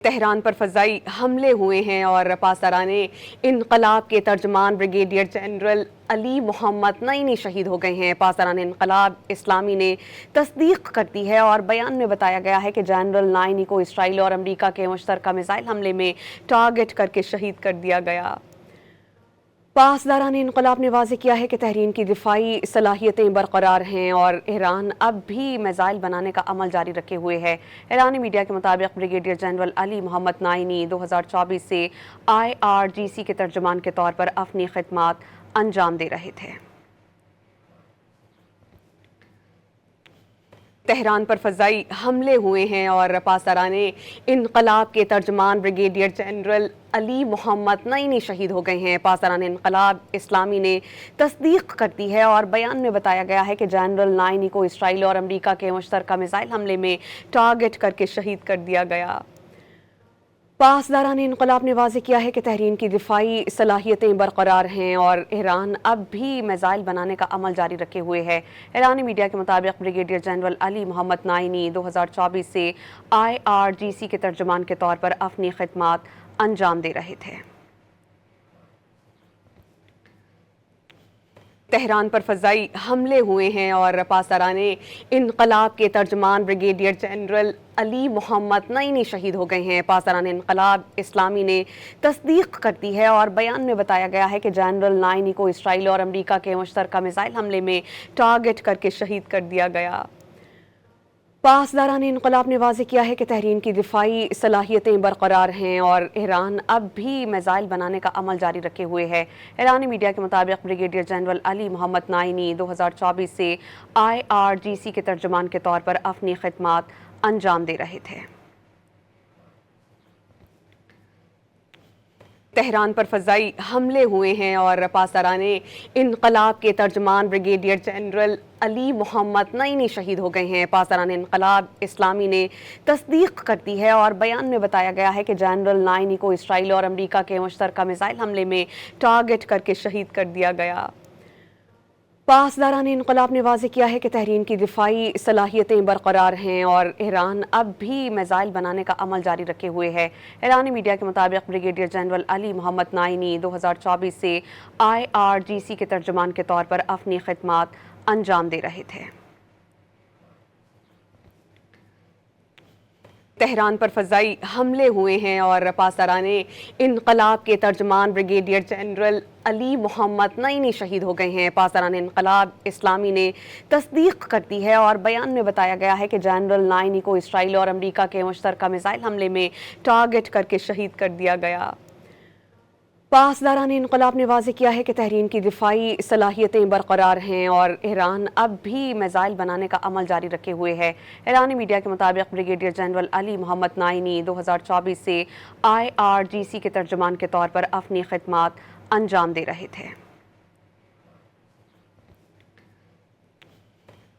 Tehran پر فضائی حملے ہوئے ہیں اور پاسداران انقلاب کے ترجمان بریگیڈیئر جنرل علی محمد نعینی شہید ہو گئے ہیں۔ پاسداران انقلاب اسلامی نے تصدیق کر دی ہے اور بیان میں بتایا گیا ہے کہ جنرل نعینی کو اسرائیل اور امریکہ کے مشترکہ میزائل حملے میں ٹارگٹ کر کے شہید کر دیا گیا۔ پاسداران انقلاب نے واضح کیا ہے کہ تحریر کی دفاعی صلاحیتیں برقرار ہیں اور ایران اب بھی میزائل بنانے کا عمل جاری رکھے ہوئے ہے۔ ایرانی میڈیا کے مطابق بریگیڈیئر جنرل علی محمد نعینی 2024 سے IRGC کے ترجمان کے طور پر اپنی خدمات انجام دے رہے تھے۔ تہران پر فضائی حملے ہوئے ہیں اور پاسداران انقلاب کے ترجمان بریگیڈیئر جنرل علی محمد نعینی شہید ہو گئے ہیں۔ پاسداران انقلاب اسلامی نے تصدیق کر دی ہے اور بیان میں بتایا گیا ہے کہ جنرل نعینی کو اسرائیل اور امریکہ کے مشترکہ میزائل حملے میں ٹارگٹ کر کے شہید کر دیا گیا۔ پاسداران انقلاب نے واضح کیا ہے کہ تحریر کی دفاعی صلاحیتیں برقرار ہیں اور ایران اب بھی میزائل بنانے کا عمل جاری رکھے ہوئے ہے۔ ایرانی میڈیا کے مطابق بریگیڈیئر جنرل علی محمد نعینی 2024 سے IRGC کے ترجمان کے طور پر اپنی خدمات انجام دے رہے تھے۔ تہران پر فضائی حملے ہوئے ہیں اور پاسداران انقلاب کے ترجمان بریگیڈیئر جنرل علی محمد نعینی شہید ہو گئے ہیں۔ پاسداران انقلاب اسلامی نے تصدیق کر دی ہے اور بیان میں بتایا گیا ہے کہ جنرل نعینی کو اسرائیل اور امریکہ کے مشترکہ میزائل حملے میں ٹارگٹ کر کے شہید کر دیا گیا۔ پاسداران انقلاب نے واضح کیا ہے کہ تحریر کی دفاعی صلاحیتیں برقرار ہیں اور ایران اب بھی میزائل بنانے کا عمل جاری رکھے ہوئے ہے۔ ایرانی میڈیا کے مطابق بریگیڈیئر جنرل علی محمد نعینی 2024 سے IRGC کے ترجمان کے طور پر اپنی خدمات انجام دے رہے تھے۔ تہران پر فضائی حملے ہوئے ہیں اور پاسداران انقلاب کے ترجمان بریگیڈیئر جنرل علی محمد نعینی شہید ہو گئے ہیں۔ پاسداران انقلاب اسلامی نے تصدیق کر دی ہے اور بیان میں بتایا گیا ہے کہ جنرل نعینی کو اسرائیل اور امریکہ کے مشترکہ میزائل حملے میں ٹارگٹ کر کے شہید کر دیا گیا۔ پاسداران انقلاب نے واضح کیا ہے کہ تحریر کی دفاعی صلاحیتیں برقرار ہیں اور ایران اب بھی میزائل بنانے کا عمل جاری رکھے ہوئے ہے۔ ایرانی میڈیا کے مطابق بریگیڈیئر جنرل علی محمد نعینی 2024 سے IRGC کے ترجمان کے طور پر اپنی خدمات انجام دے رہے تھے۔ تہران پر فضائی حملے ہوئے ہیں اور پاسداران انقلاب کے ترجمان بریگیڈیئر جنرل علی محمد نعینی شہید ہو گئے ہیں۔ پاسداران انقلاب اسلامی نے تصدیق کر دی ہے اور بیان میں بتایا گیا ہے کہ جنرل نعینی کو اسرائیل اور امریکہ کے مشترکہ میزائل حملے میں ٹارگٹ کر کے شہید کر دیا گیا۔ پاسداران انقلاب نے واضح کیا ہے کہ تحریر کی دفاعی صلاحیتیں برقرار ہیں اور ایران اب بھی میزائل بنانے کا عمل جاری رکھے ہوئے ہے۔ ایرانی میڈیا کے مطابق بریگیڈیئر جنرل علی محمد نعینی 2024 سے IRGC کے ترجمان کے طور پر اپنی خدمات انجام دے رہے تھے۔